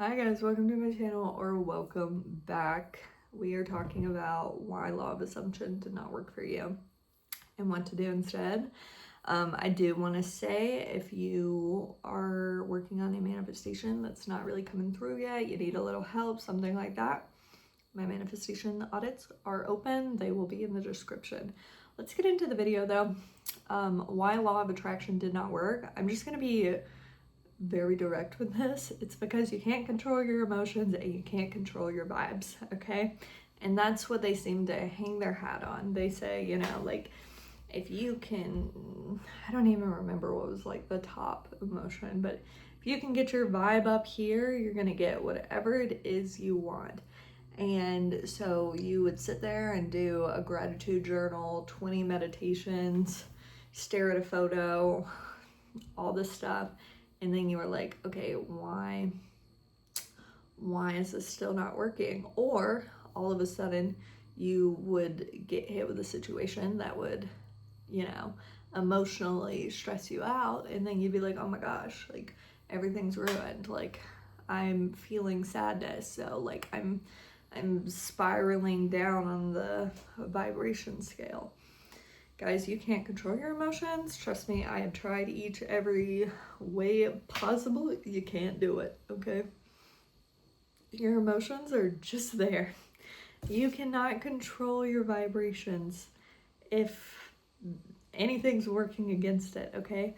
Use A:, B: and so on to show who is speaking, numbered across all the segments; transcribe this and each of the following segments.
A: Hi guys, welcome to my channel, or welcome back. We are talking about why law of assumption did not work for you and what to do instead. I do want to say, if you are working on a manifestation that's not really coming through yet, you need a little help, something like that, my manifestation audits are open. They will be in the description. Let's get into the video though. Why law of attraction did not work. I'm just going to be very direct with this. It's because you can't control your emotions and you can't control your vibes, okay? And that's what they seem to hang their hat on. They say, you know, like, if you can, I don't even remember what was like the top emotion, but if you can get your vibe up here, you're gonna get whatever it is you want. And so you would sit there and do a gratitude journal, 20 meditations, stare at a photo, all this stuff. And then you were like, okay, why is this still not working? Or all of a sudden you would get hit with a situation that would, you know, emotionally stress you out, and then you'd be like, oh my gosh, like everything's ruined, like I'm feeling sadness, so like I'm spiraling down on the vibration scale. Guys, you can't control your emotions. Trust me, I have tried every way possible. You can't do it, okay? Your emotions are just there. You cannot control your vibrations if anything's working against it, okay?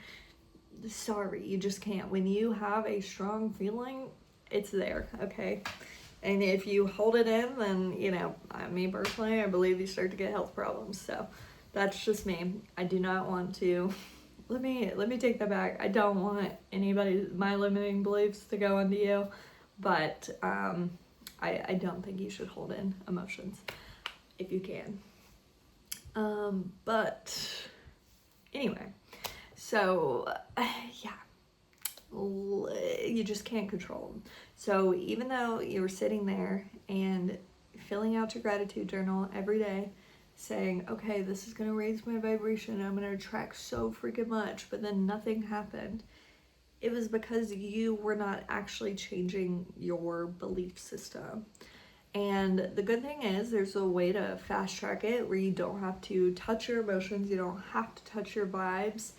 A: Sorry, you just can't. When you have a strong feeling, it's there, okay? And if you hold it in, then, you know, me personally, I believe you start to get health problems, so that's just me. I do not want to, let me take that back. I don't want my limiting beliefs to go onto you, but I don't think you should hold in emotions if you can. But anyway, so yeah, you just can't control them. So even though you were sitting there and filling out your gratitude journal every day, saying, okay, this is gonna raise my vibration, I'm gonna attract so freaking much, but then nothing happened, it was because you were not actually changing your belief system. And the good thing is, there's a way to fast track it where you don't have to touch your emotions, you don't have to touch your vibes,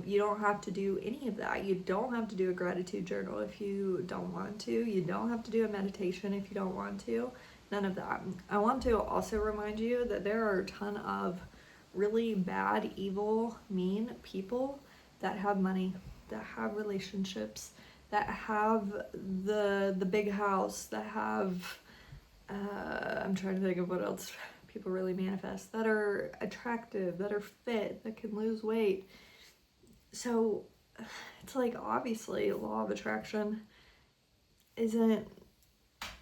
A: you don't have to do any of that. You don't have to do a gratitude journal if you don't want to. You don't have to do a meditation if you don't want to. None of that. I want to also remind you that there are a ton of really bad, evil, mean people that have money, that have relationships, that have the big house, that have, I'm trying to think of what else people really manifest, that are attractive, that are fit, that can lose weight. So it's like, obviously, law of attraction isn't,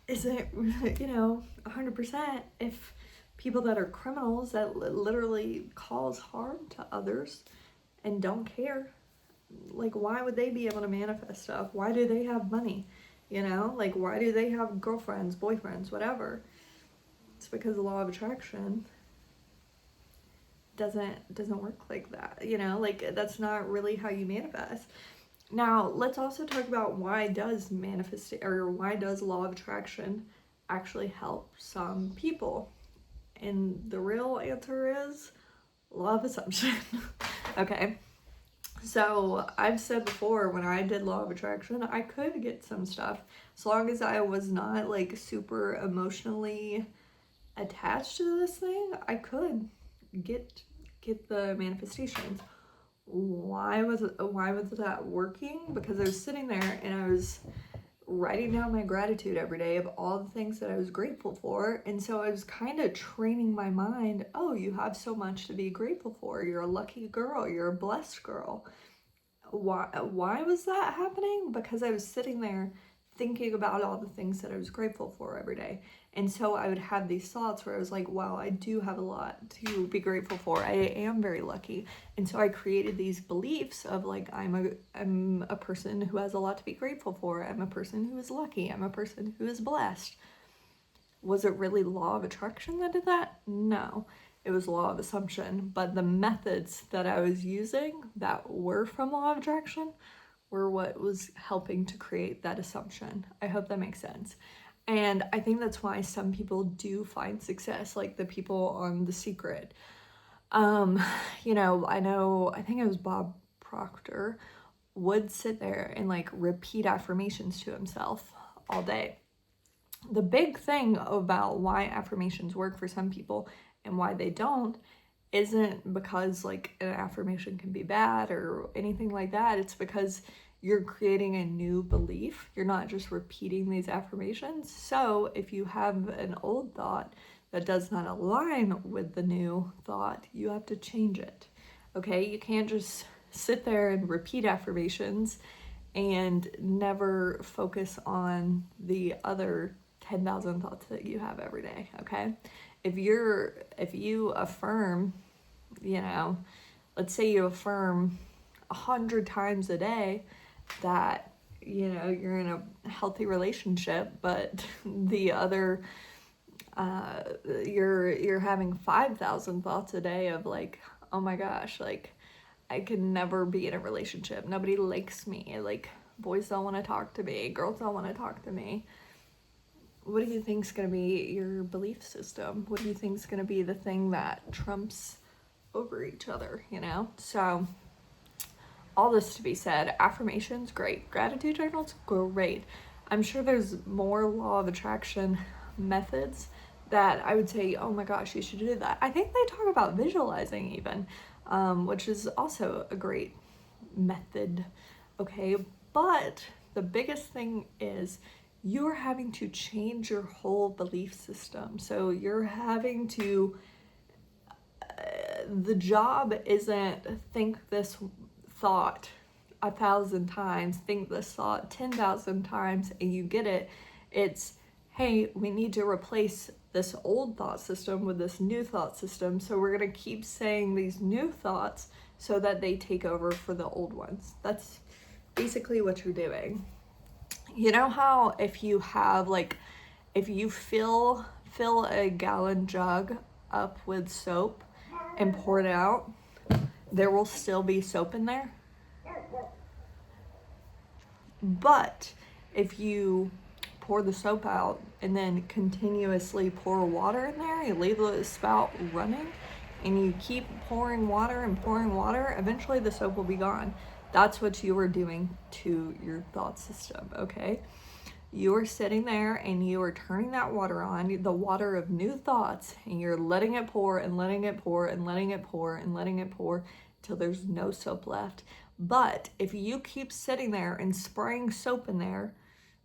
A: you know, 100% if people that are criminals that literally cause harm to others and don't care, like, why would they be able to manifest stuff? Why do they have money? You know, like, why do they have girlfriends, boyfriends, whatever? It's because the law of attraction doesn't work like that, you know, like that's not really how you manifest. Now, let's also talk about why does law of attraction actually help some people? And the real answer is law of assumption. Okay. So I've said before, when I did law of attraction, I could get some stuff as long as I was not like super emotionally attached to this thing. I could get the manifestations. Why was that working? Because I was sitting there and I was writing down my gratitude every day of all the things that I was grateful for, and so I was kind of training my mind, oh, you have so much to be grateful for, you're a lucky girl, you're a blessed girl. Why was that happening? Because I was sitting there thinking about all the things that I was grateful for every day. And so I would have these thoughts where I was like, wow, I do have a lot to be grateful for. I am very lucky. And so I created these beliefs of like, I'm a person who has a lot to be grateful for. I'm a person who is lucky. I'm a person who is blessed. Was it really law of attraction that did that? No. It was law of assumption. But the methods that I was using that were from law of attraction were what was helping to create that assumption. I hope that makes sense. And I think that's why some people do find success, like the people on The Secret. You know, I think it was Bob Proctor would sit there and like repeat affirmations to himself all day. The big thing about why affirmations work for some people and why they don't isn't because like an affirmation can be bad or anything like that. It's because you're creating a new belief. You're not just repeating these affirmations. So if you have an old thought that does not align with the new thought, you have to change it. Okay? You can't just sit there and repeat affirmations and never focus on the other 10,000 thoughts that you have every day. Okay? If you affirm, you know, let's say you affirm 100 times a day that, you know, you're in a healthy relationship, but the other you're having 5,000 thoughts a day of like, oh my gosh, like I can never be in a relationship, nobody likes me, like boys don't want to talk to me, girls don't want to talk to me. What do you think is going to be your belief system? What do you think is going to be the thing that trumps over each other, you know? So all this to be said, affirmations, great. Gratitude journals, great. I'm sure there's more law of attraction methods that I would say, oh my gosh, you should do that. I think they talk about visualizing even, which is also a great method, okay? But the biggest thing is you're having to change your whole belief system. So you're having to, the job isn't think this thought 1,000 times, think this thought 10,000 times and you get it. It's, hey, we need to replace this old thought system with this new thought system. So we're going to keep saying these new thoughts so that they take over for the old ones. That's basically what you're doing. You know how if you have like, if you fill a gallon jug up with soap and pour it out, there will still be soap in there. But if you pour the soap out and then continuously pour water in there, you leave the spout running and you keep pouring water and pouring water, eventually the soap will be gone. That's what you are doing to your thought system, okay? You are sitting there and you are turning that water on, the water of new thoughts, and you're letting it pour and letting it pour and letting it pour and letting it pour till there's no soap left. But if you keep sitting there and spraying soap in there,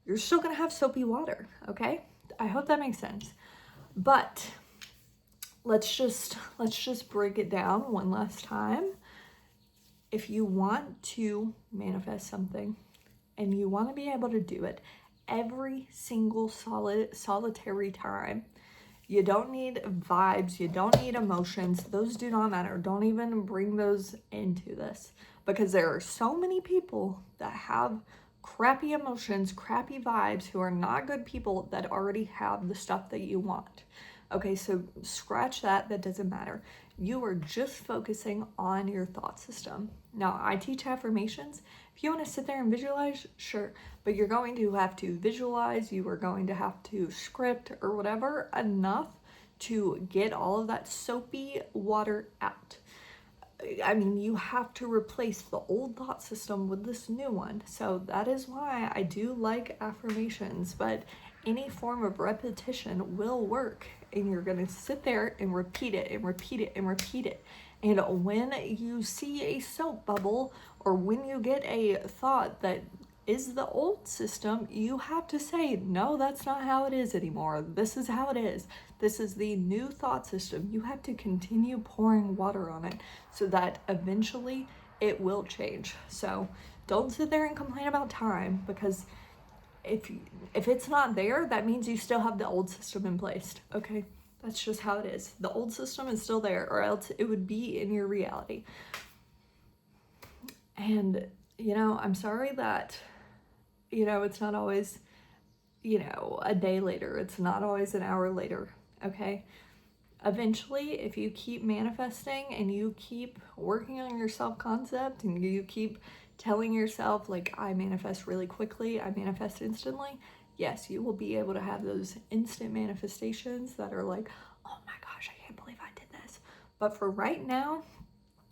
A: you're still gonna have soapy water, okay? I hope that makes sense. But let's just break it down one last time. If you want to manifest something and you want to be able to do it every single solitary time, you don't need vibes, you don't need emotions, those do not matter. Don't even bring those into this, because there are so many people that have crappy emotions, crappy vibes, who are not good people that already have the stuff that you want. Okay, so scratch that, that doesn't matter. You are just focusing on your thought system. Now, I teach affirmations. If you want to sit there and visualize, sure, but you're going to have to visualize, you are going to have to script or whatever enough to get all of that soapy water out. I mean, you have to replace the old thought system with this new one. So that is why I do like affirmations, but any form of repetition will work, and you're going to sit there and repeat it and repeat it and repeat it. And when you see a soap bubble, or when you get a thought that is the old system, you have to say, no, that's not how it is anymore. This is how it is. This is the new thought system. You have to continue pouring water on it so that eventually it will change. So don't sit there and complain about time, because if it's not there, that means you still have the old system in place, okay? That's just how it is. The old system is still there, or else it would be in your reality. And, you know, I'm sorry that, you know, it's not always, you know, a day later. It's not always an hour later, okay? Eventually, if you keep manifesting and you keep working on your self-concept and you keep telling yourself, like, I manifest really quickly, I manifest instantly, yes, you will be able to have those instant manifestations that are like, oh my gosh, I can't believe I did this. But for right now,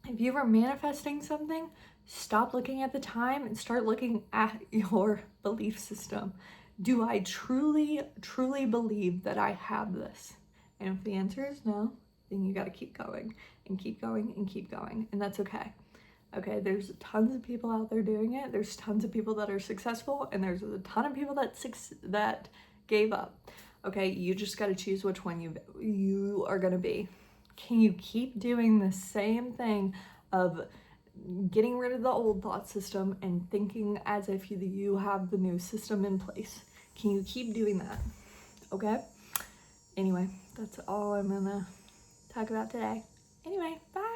A: if you are manifesting something, stop looking at the time and start looking at your belief system. Do I truly, truly believe that I have this? And if the answer is no, then you got to keep going and keep going and keep going. And that's okay. Okay, there's tons of people out there doing it. There's tons of people that are successful, and there's a ton of people that gave up. Okay, you just got to choose which one you are going to be. Can you keep doing the same thing of getting rid of the old thought system and thinking as if you have the new system in place? Can you keep doing that? Okay? Anyway, that's all I'm going to talk about today. Anyway, bye.